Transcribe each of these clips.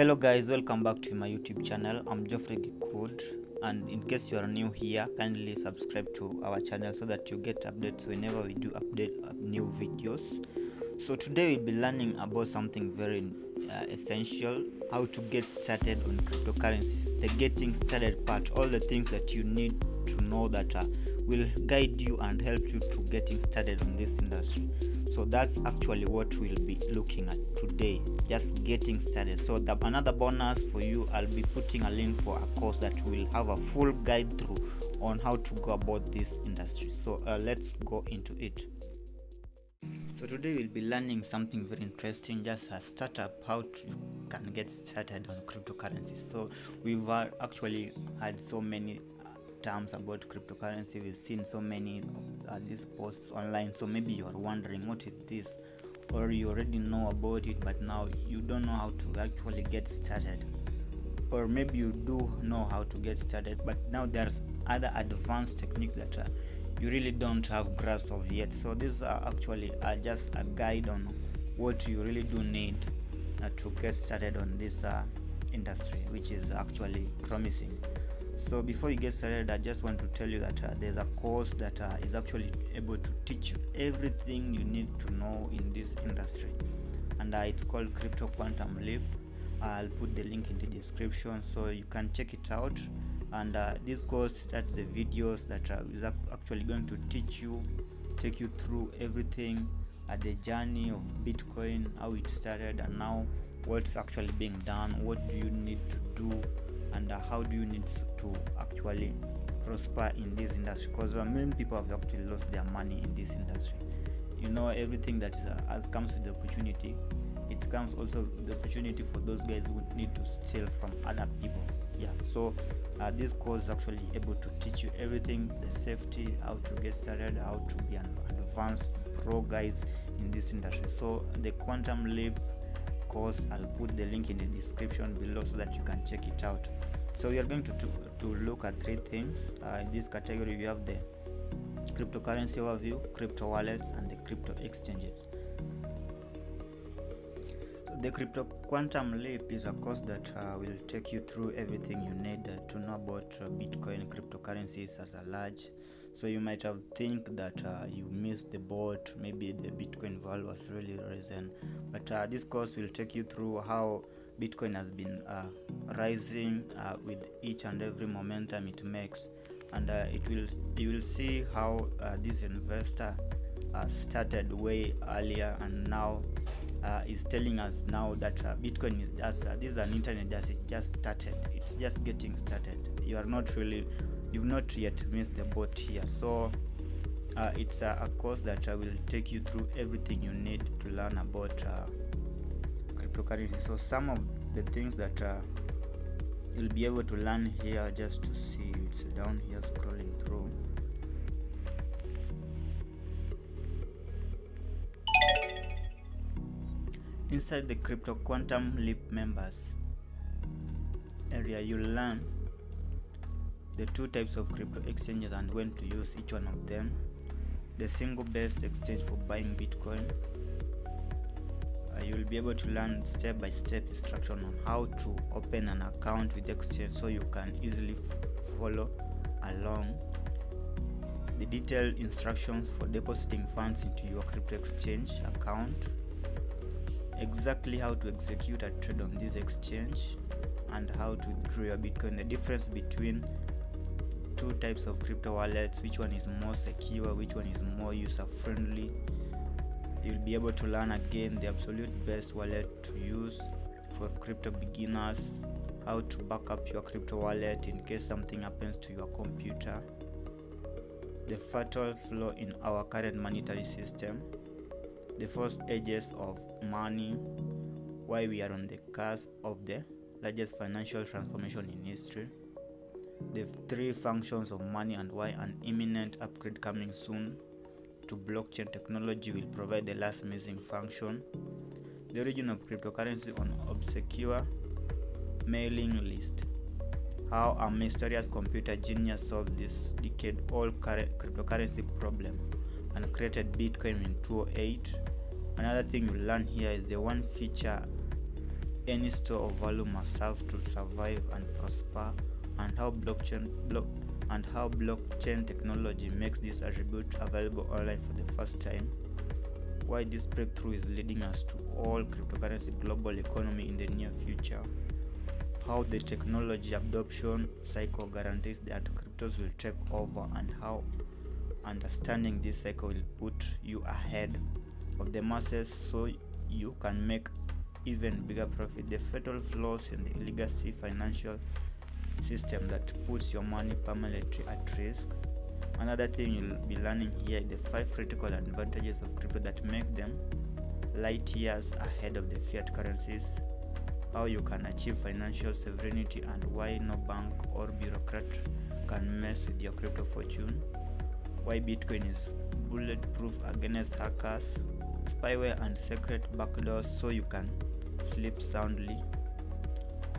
Hello guys, welcome back to my YouTube channel. I'm Geoffrey Gikud, and in case you are new here, kindly subscribe to our channel so that you get updates whenever we do update new videos. So today we'll be learning about something very essential: how to get started on cryptocurrencies. The getting started part, all the things that you need to know that will guide you and help you to getting started on this industry. So that's actually what we'll be looking at today, just getting started. So another bonus for you, I'll be putting a link for a course that will have a full guide through on how to go about this industry. So let's go into it. So today we'll be learning something very interesting, just a startup, how you can get started on cryptocurrencies. So we've actually had so many terms about cryptocurrency. We've seen so many of these posts online, so maybe you are wondering what is this, or you already know about it but now you don't know how to actually get started, or maybe you do know how to get started but now there's other advanced techniques that you really don't have grasp of yet. So these are actually just a guide on what you really do need to get started on this industry, which is actually promising. So before you get started, I just want to tell you that there's a course that is actually able to teach you everything you need to know in this industry, and it's called Crypto Quantum Leap. I'll put the link in the description so you can check it out. And this course has the videos that is actually going to take you through everything, the journey of Bitcoin, how it started, and now what's actually being done, what do you need to do, and how do you need to actually prosper in this industry, because many people have actually lost their money in this industry. You know, everything that comes with the opportunity, it comes also with the opportunity for those guys who need to steal from other people. So this course is actually able to teach you everything, the safety, how to get started, how to be an advanced pro guys in this industry. So the Quantum Leap course, I'll put the link in the description below so that you can check it out. So we are going to look at three things. In this category we have the cryptocurrency overview, crypto wallets, and the crypto exchanges. The Crypto Quantum Leap is a course that will take you through everything you need to know about Bitcoin, cryptocurrencies as a large. So you might have think that you missed the boat, maybe the Bitcoin value has really risen, but this course will take you through how Bitcoin has been rising with each and every momentum it makes, and you will see how this investor started way earlier and now is telling us now that Bitcoin is just this is an internet that it just started. It's just getting started. You've not yet missed the boat here. So it's a course that will take you through everything you need to learn about cryptocurrency. So some of the things that you'll be able to learn here, just to see, it's down here scrolling through. Inside the Crypto Quantum Leap members area, you'll learn the two types of crypto exchanges and when to use each one of them, the single best exchange for buying Bitcoin. You'll be able to learn step-by-step instruction on how to open an account with exchange so you can easily follow along, the detailed instructions for depositing funds into your crypto exchange account, exactly how to execute a trade on this exchange, and how to withdraw your Bitcoin, the difference between two types of crypto wallets, which one is more secure, which one is more user friendly. You'll be able to learn again the absolute best wallet to use for crypto beginners, how to back up your crypto wallet in case something happens to your computer, the fatal flaw in our current monetary system, the first edges of money, why we are on the cusp of the largest financial transformation in history, the three functions of money and why an imminent upgrade coming soon to blockchain technology will provide the last missing function, the origin of cryptocurrency on obscure mailing list, how a mysterious computer genius solved this decade-old cryptocurrency problem and created Bitcoin in 2008. Another thing you learn here is the one feature any store of value must have to survive and prosper, and how blockchain technology makes this attribute available online for the first time, why this breakthrough is leading us to all cryptocurrency global economy in the near future, how the technology adoption cycle guarantees that cryptos will take over, and how understanding this cycle will put you ahead of the masses so you can make even bigger profit, the fatal flaws in the legacy financial system that puts your money permanently at risk. Another thing you'll be learning here is the 5 critical advantages of crypto that make them light years ahead of the fiat currencies, how you can achieve financial sovereignty, and why no bank or bureaucrat can mess with your crypto fortune, why Bitcoin is bulletproof against hackers, spyware, and secret backdoors so you can sleep soundly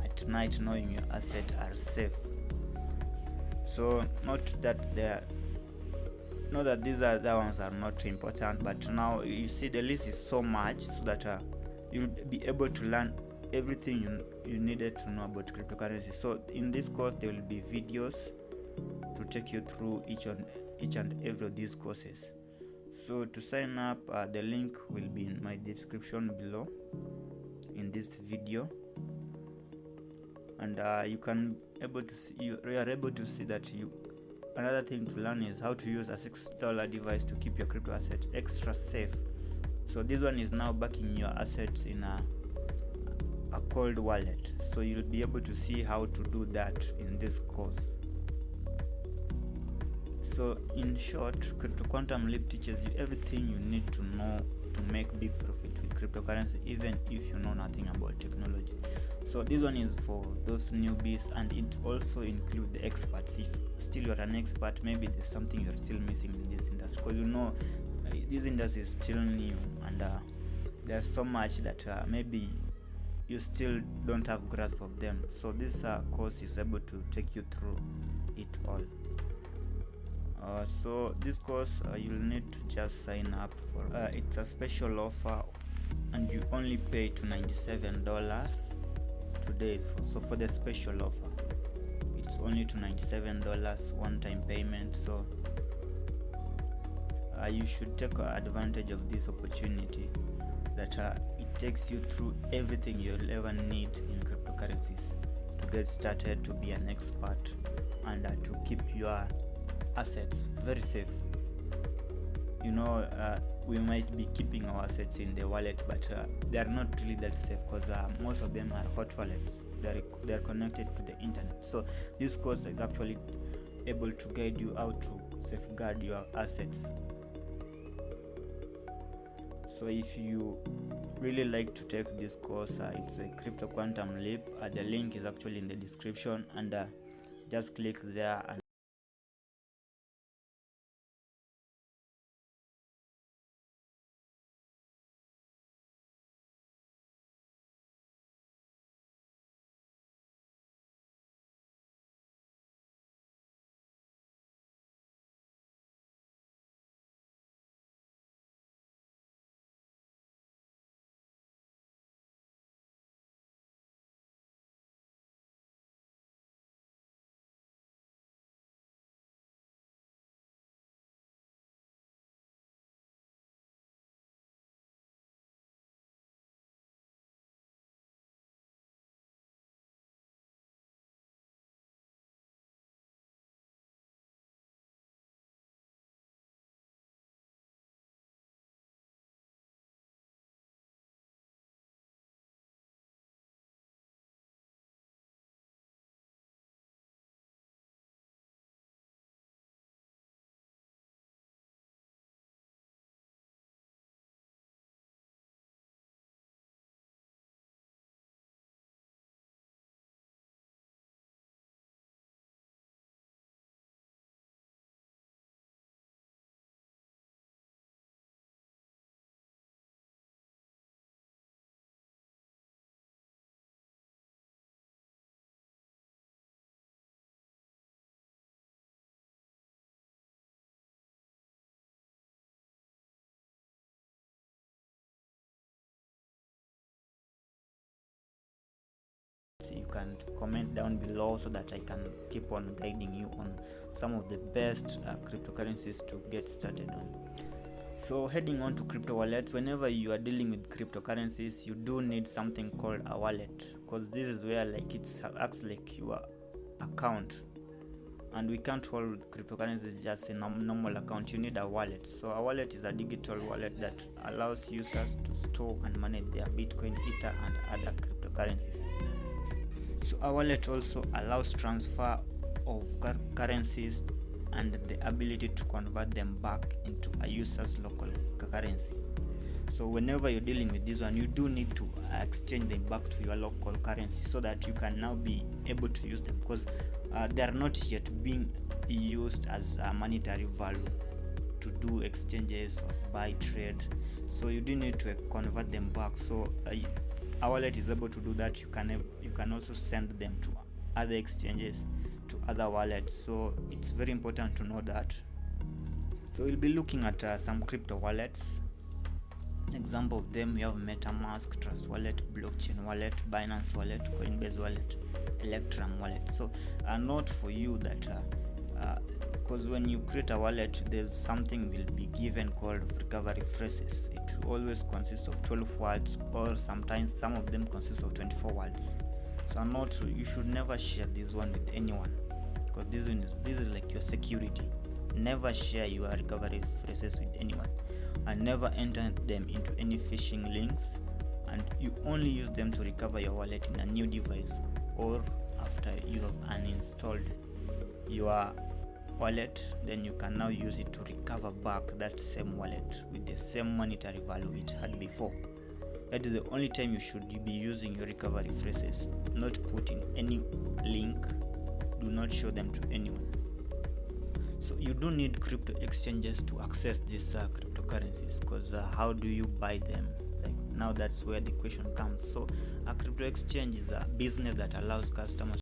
at night knowing your assets are safe. So not that these other ones are not important, but now you see the list is so much so that you'll be able to learn everything you needed to know about cryptocurrency. So in this course there will be videos to take you through each and every of these courses. So to sign up, the link will be in my description below in this video, and you are able to see that another thing to learn is how to use a $6 device to keep your crypto assets extra safe. So this one is now backing your assets in a cold wallet, so you'll be able to see how to do that in this course. So in short, Crypto Quantum Leap teaches you everything you need to know to make big profit with cryptocurrency, even if you know nothing about technology. So this one is for those newbies, and it also includes the experts. If still you're an expert, maybe there's something you're still missing in this industry, because this industry is still new, and there's so much that maybe you still don't have grasp of them. So this course is able to take you through it all. So this course you'll need to just sign up for it's a special offer, and you only pay to $97 today. So for the special offer it's only to $97 one-time payment. So you should take advantage of this opportunity that it takes you through everything you'll ever need in cryptocurrencies to get started, to be an expert, and to keep your assets very safe. We might be keeping our assets in the wallet, but they are not really that safe, because most of them are hot wallets. They are connected to the internet. So this course is actually able to guide you how to safeguard your assets. So if you really like to take this course, it's a Crypto Quantum Leap. The link is actually in the description, and just click there and You can comment down below so that I can keep on guiding you on some of the best cryptocurrencies to get started on. So heading on to crypto wallets, whenever you are dealing with cryptocurrencies, you do need something called a wallet, because this is where like it acts like your account, and we can't hold cryptocurrencies just a normal account. You need a wallet. So a wallet is a digital wallet that allows users to store and manage their Bitcoin, Ether and other cryptocurrencies. So a wallet also allows transfer of currencies and the ability to convert them back into a user's local currency. So whenever you're dealing with this one, you do need to exchange them back to your local currency so that you can now be able to use them, because they are not yet being used as a monetary value to do exchanges or buy trade. So you do need to convert them back. So a wallet is able to do that. You can also send them to other exchanges, to other wallets. So it's very important to know that. So we'll be looking at some crypto wallets. Example of them, we have MetaMask, Trust Wallet, Blockchain Wallet, Binance Wallet, Coinbase Wallet, Electrum Wallet. So note for you that because when you create a wallet, there's something will be given called recovery phrases. It will always consist of 12 words, or sometimes some of them consist of 24 words. So you should never share this one with anyone, because this is like your security. Never share your recovery phrases with anyone, and never enter them into any phishing links, and you only use them to recover your wallet in a new device, or after you have uninstalled your wallet, then you can now use it to recover back that same wallet with the same monetary value it had before. That is the only time you should be using your recovery phrases. Not put in any link, do not show them to anyone. So you do need crypto exchanges to access these cryptocurrencies, because how do you buy them? Like now that's where the question comes. So a crypto exchange is a business that allows customers